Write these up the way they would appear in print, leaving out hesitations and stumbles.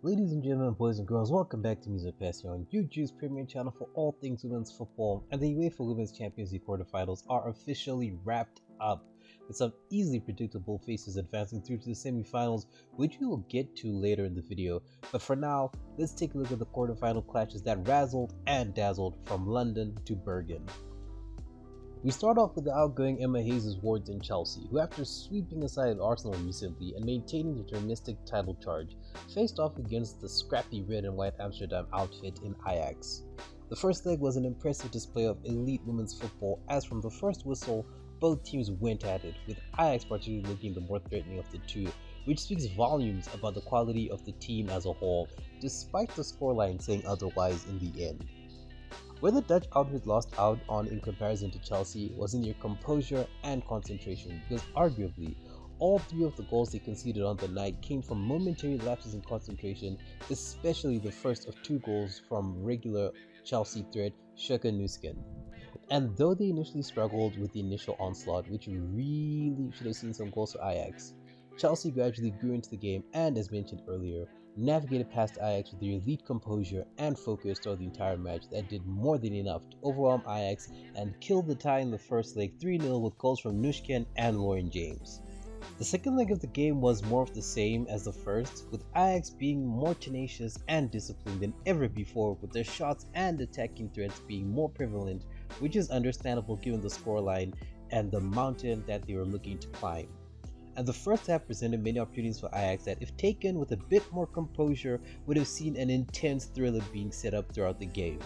Ladies and gentlemen, boys and girls, welcome back to mismapasion on YouTube's premier channel for all things women's football. And the UEFA Women's Champions League quarterfinals are officially wrapped up, with some easily predictable faces advancing through to the semifinals, which we will get to later in the video. But for now, let's take a look at the quarterfinal clashes that razzled and dazzled from London to Bergen. We start off with the outgoing Emma Hayes' wards in Chelsea, who after sweeping aside Arsenal recently and maintaining the domestic title charge, faced off against the scrappy red and white Amsterdam outfit in Ajax. The first leg was an impressive display of elite women's football as from the first whistle, both teams went at it, with Ajax particularly looking the more threatening of the two, which speaks volumes about the quality of the team as a whole, despite the scoreline saying otherwise in the end. Where the Dutch outfit lost out on in comparison to Chelsea was in their composure and concentration, because arguably, all three of the goals they conceded on the night came from momentary lapses in concentration, especially the first of two goals from regular Chelsea threat Sjoeke Nusken. And though they initially struggled with the initial onslaught, which really should have seen some goals for Ajax, Chelsea gradually grew into the game and, as mentioned earlier, navigated past Ajax with their elite composure and focus throughout the entire match that did more than enough to overwhelm Ajax and kill the tie in the first leg 3-0 with goals from Nusken and Lauren James. The second leg of the game was more of the same as the first, with Ajax being more tenacious and disciplined than ever before, with their shots and attacking threats being more prevalent, which is understandable given the scoreline and the mountain that they were looking to climb. And the first half presented many opportunities for Ajax that, if taken with a bit more composure, would have seen an intense thriller being set up throughout the game.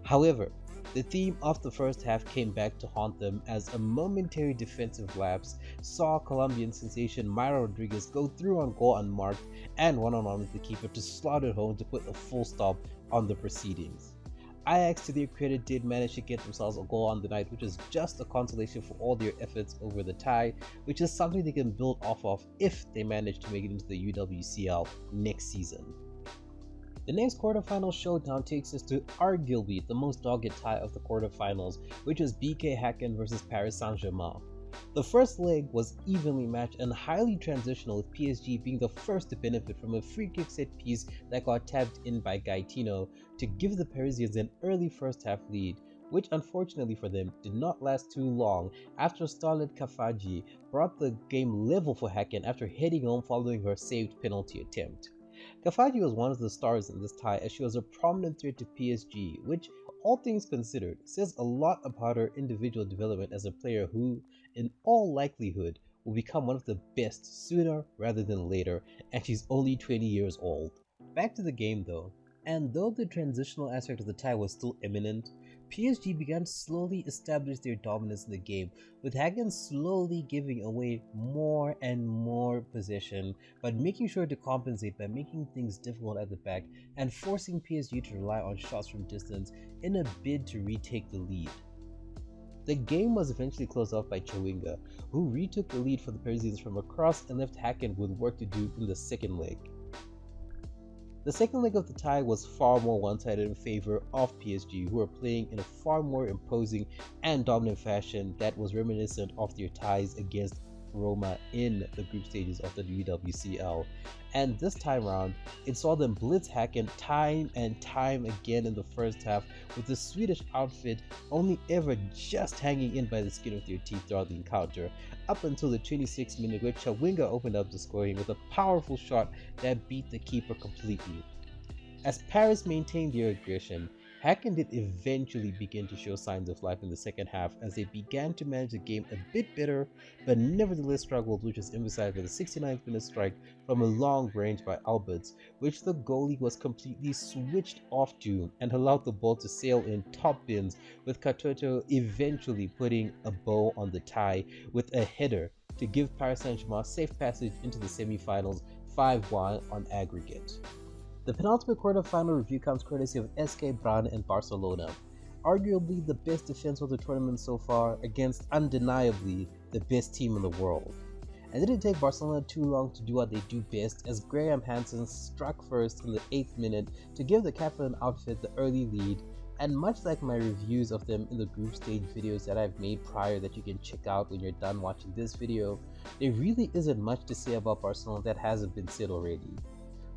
However, the theme of the first half came back to haunt them as a momentary defensive lapse saw Colombian sensation Mayra Rodriguez go through on goal unmarked and one-on-one with the keeper to slaughter home to put a full stop on the proceedings. Ajax, to their credit, did manage to get themselves a goal on the night, which is just a consolation for all their efforts over the tie, which is something they can build off of if they manage to make it into the UWCL next season. The next quarterfinal showdown takes us to arguably the most dogged tie of the quarterfinals, which was BK Häcken versus Paris Saint-Germain. The first leg was evenly matched and highly transitional, with PSG being the first to benefit from a free kick set piece that got tapped in by Gaetino to give the Parisians an early first half lead, which unfortunately for them did not last too long after Starlet Kafaji brought the game level for Häcken after heading home following her saved penalty attempt. Kafaji was one of the stars in this tie as she was a prominent threat to PSG, which, all things considered, says a lot about her individual development as a player who, in all likelihood, will become one of the best sooner rather than later, and she's only 20 years old. Back to the game though, and though the transitional aspect of the tie was still imminent, PSG began to slowly establish their dominance in the game, with Häcken slowly giving away more and more possession, but making sure to compensate by making things difficult at the back and forcing PSG to rely on shots from distance in a bid to retake the lead. The game was eventually closed off by Chawinga, who retook the lead for the Parisians from a cross and left Häcken with work to do in the second leg. The second leg of the tie was far more one-sided in favor of PSG, who were playing in a far more imposing and dominant fashion that was reminiscent of their ties against Roma in the group stages of the UWCL. And this time around, it saw them blitz Häcken time and time again in the first half, with the Swedish outfit only ever just hanging in by the skin of their teeth throughout the encounter, up until the 26th minute where Chawinga opened up the scoring with a powerful shot that beat the keeper completely. As Paris maintained their aggression, Häcken did eventually begin to show signs of life in the second half as they began to manage the game a bit better, but nevertheless struggled, which was emphasized by the 69th minute strike from a long range by Alberts, which the goalie was completely switched off to and allowed the ball to sail in top bins, with Katoto eventually putting a bow on the tie with a header to give Paris Saint-Germain safe passage into the semi-finals 5-1 on aggregate. The penultimate quarterfinal review comes courtesy of SK Brand and Barcelona, arguably the best defense of the tournament so far against undeniably the best team in the world. And it didn't take Barcelona too long to do what they do best, as Graham Hansen struck first in the 8th minute to give the Catalan outfit the early lead, and much like my reviews of them in the group stage videos that I've made prior that you can check out when you're done watching this video, there really isn't much to say about Barcelona that hasn't been said already.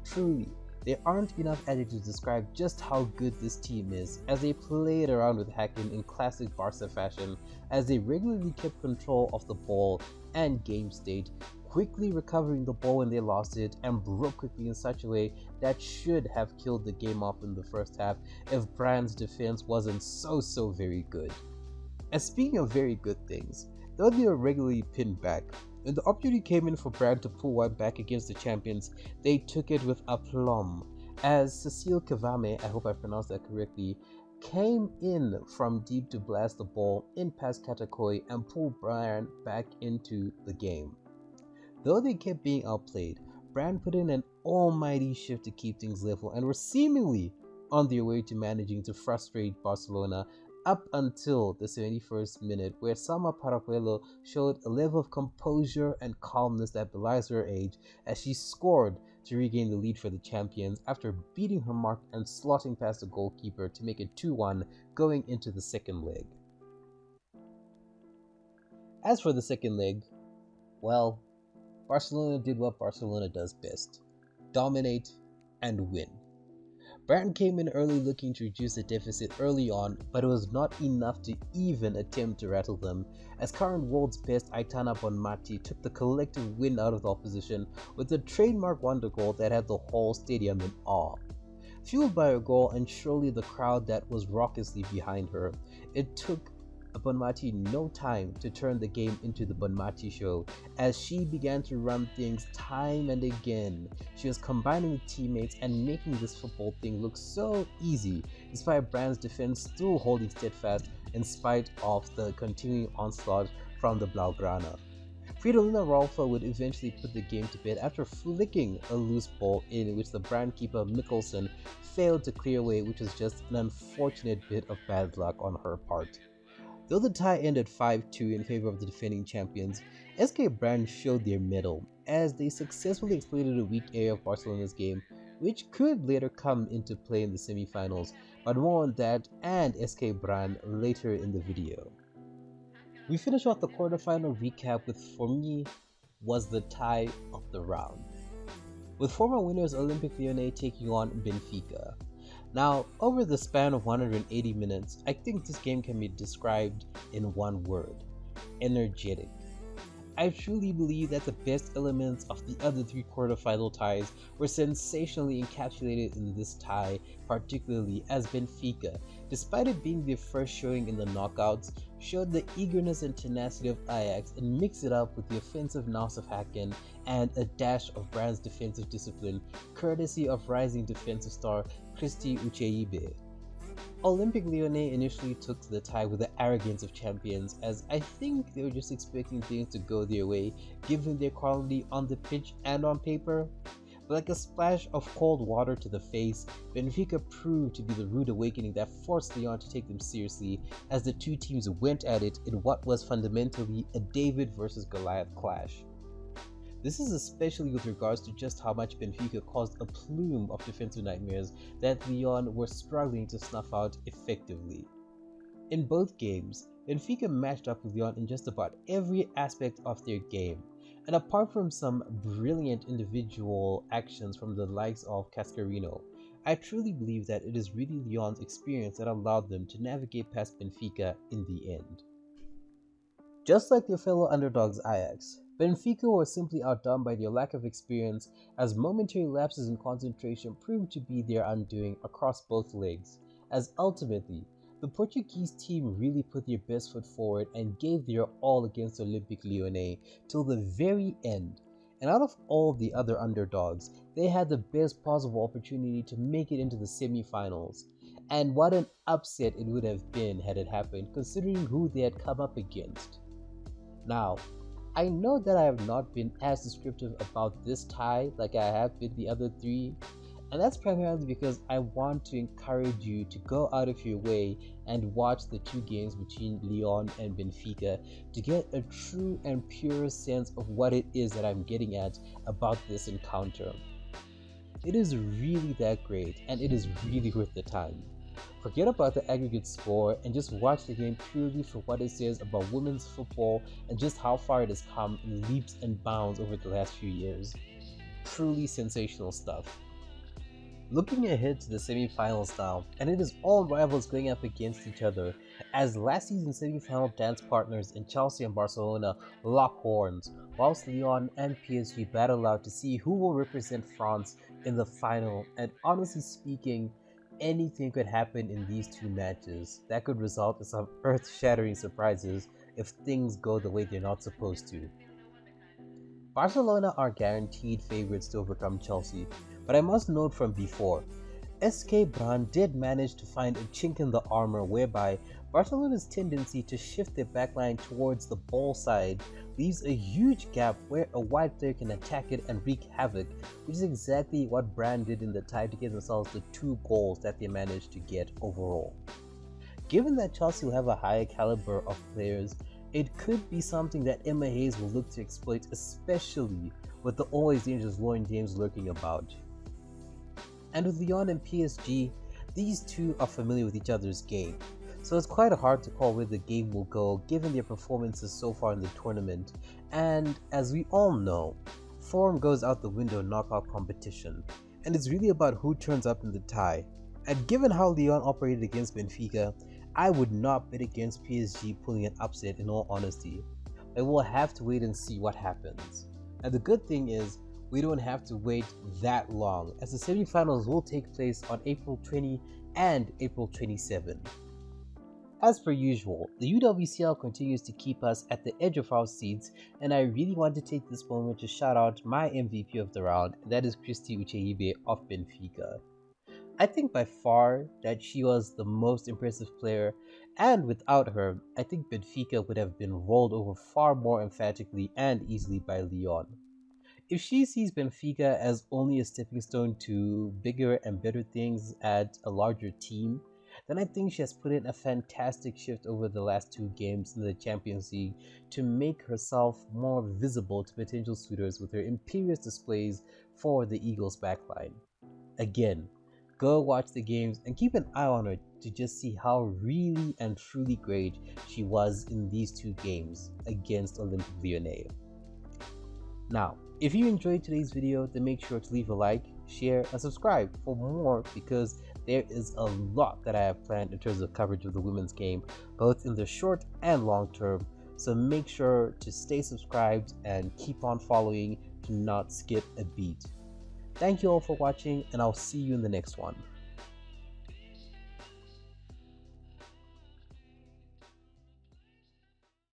Truly, There aren't enough adjectives to describe just how good this team is, as they played around with Hacken in classic Barca fashion, as they regularly kept control of the ball and game state, quickly recovering the ball when they lost it, and broke quickly in such a way that should have killed the game off in the first half if Brand's defense wasn't so very good. And speaking of very good things, though they were regularly pinned back, when the opportunity came in for Brand to pull one back against the champions, they took it with aplomb, as Cecile Kavame, I hope I pronounced that correctly, came in from deep to blast the ball in past Katakoi and pull Brand back into the game. Though they kept being outplayed, Brand put in an almighty shift to keep things level and were seemingly on their way to managing to frustrate Barcelona up until the 71st minute, where Salma Paracuelo showed a level of composure and calmness that belies her age as she scored to regain the lead for the champions after beating her mark and slotting past the goalkeeper to make it 2-1 going into the second leg. As for the second leg, well, Barcelona did what Barcelona does best: dominate and win. Brighton came in early looking to reduce the deficit early on, but it was not enough to even attempt to rattle them, as current world's best Aitana Bonmati took the collective win out of the opposition with a trademark wonder goal that had the whole stadium in awe. Fueled by her goal and surely the crowd that was raucously behind her, it took Bonmati no time to turn the game into the Bonmati show as she began to run things time and again. She was combining with teammates and making this football thing look so easy, despite Brand's defense still holding steadfast in spite of the continuing onslaught from the Blaugrana. Fridolina Rolfo would eventually put the game to bed after flicking a loose ball in which the Brand keeper Mikkelsen failed to clear away, which was just an unfortunate bit of bad luck on her part. Though the tie ended 5-2 in favor of the defending champions, SK Brand showed their mettle as they successfully exploited a weak area of Barcelona's game, which could later come into play in the semi-finals, but more on that and SK Brand later in the video. We finish off the quarterfinal recap with, for me, was the tie of the round, with former winners Olympique Lyonnais taking on Benfica. Now, over the span of 180 minutes, I think this game can be described in one word: energetic. I truly believe that the best elements of the other three quarterfinal ties were sensationally encapsulated in this tie, particularly as Benfica, despite it being their first showing in the knockouts, showed the eagerness and tenacity of Ajax and mixed it up with the offensive nous of Hacken and a dash of Brand's defensive discipline, courtesy of rising defensive star Christy Ucheibe. Olympique Lyonnais initially took the tie with the arrogance of champions, as I think they were just expecting things to go their way given their quality on the pitch and on paper. But like a splash of cold water to the face, Benfica proved to be the rude awakening that forced Lyon to take them seriously as the two teams went at it in what was fundamentally a David versus Goliath clash. This is especially with regards to just how much Benfica caused a plume of defensive nightmares that Lyon were struggling to snuff out effectively. In both games, Benfica matched up with Lyon in just about every aspect of their game, and apart from some brilliant individual actions from the likes of Cascarino, I truly believe that it is really Lyon's experience that allowed them to navigate past Benfica in the end. Just like their fellow underdogs Ajax, Benfica were simply outdone by their lack of experience, as momentary lapses in concentration proved to be their undoing across both legs, as ultimately, the Portuguese team really put their best foot forward and gave their all against Olympique Lyonnais till the very end, and out of all the other underdogs, they had the best possible opportunity to make it into the semi-finals. And what an upset it would have been had it happened, considering who they had come up against. Now, I know that I have not been as descriptive about this tie like I have with the other three, and that's primarily because I want to encourage you to go out of your way and watch the two games between Lyon and Benfica to get a true and pure sense of what it is that I'm getting at about this encounter. It is really that great, and it is really worth the time. Forget about the aggregate score and just watch the game purely for what it says about women's football and just how far it has come in leaps and bounds over the last few years. Truly sensational stuff. Looking ahead to the semi-finals now, and it is all rivals going up against each other as last season's semi-final dance partners in Chelsea and Barcelona lock horns, whilst Lyon and PSG battle out to see who will represent France in the final. And honestly speaking, anything could happen in these two matches that could result in some earth-shattering surprises if things go the way they're not supposed to. Barcelona are guaranteed favourites to overcome Chelsea, but I must note from before, SK Brand did manage to find a chink in the armour whereby Barcelona's tendency to shift their backline towards the ball side leaves a huge gap where a wide player can attack it and wreak havoc, which is exactly what Brand did in the tie to get themselves the 2 goals that they managed to get overall. Given that Chelsea will have a higher caliber of players, it could be something that Emma Hayes will look to exploit, especially with the always dangerous Lauren James lurking about. And with Lyon and PSG, these two are familiar with each other's game, so it's quite hard to call where the game will go given their performances so far in the tournament, and as we all know, form goes out the window in knockout competition, and it's really about who turns up in the tie. And given how Lyon operated against Benfica, I would not bet against PSG pulling an upset in all honesty, but we'll have to wait and see what happens. And the good thing is, we don't have to wait that long, as the semi-finals will take place on April 20 and April 27. As per usual, the UWCL continues to keep us at the edge of our seats, and I really want to take this moment to shout out my MVP of the round, and that is Christy Ucheibe of Benfica. I think by far that she was the most impressive player, and without her, I think Benfica would have been rolled over far more emphatically and easily by Lyon. If she sees Benfica as only a stepping stone to bigger and better things at a larger team, then I think she has put in a fantastic shift over the last 2 games in the Champions League to make herself more visible to potential suitors with her imperious displays for the Eagles' backline. Again, go watch the games and keep an eye on her to just see how really and truly great she was in these 2 games against Olympique Lyonnais. Now, if you enjoyed today's video, then make sure to leave a like, share, and subscribe for more because there is a lot that I have planned in terms of coverage of the women's game, both in the short and long term, so make sure to stay subscribed and keep on following to not skip a beat. Thank you all for watching, and I'll see you in the next one.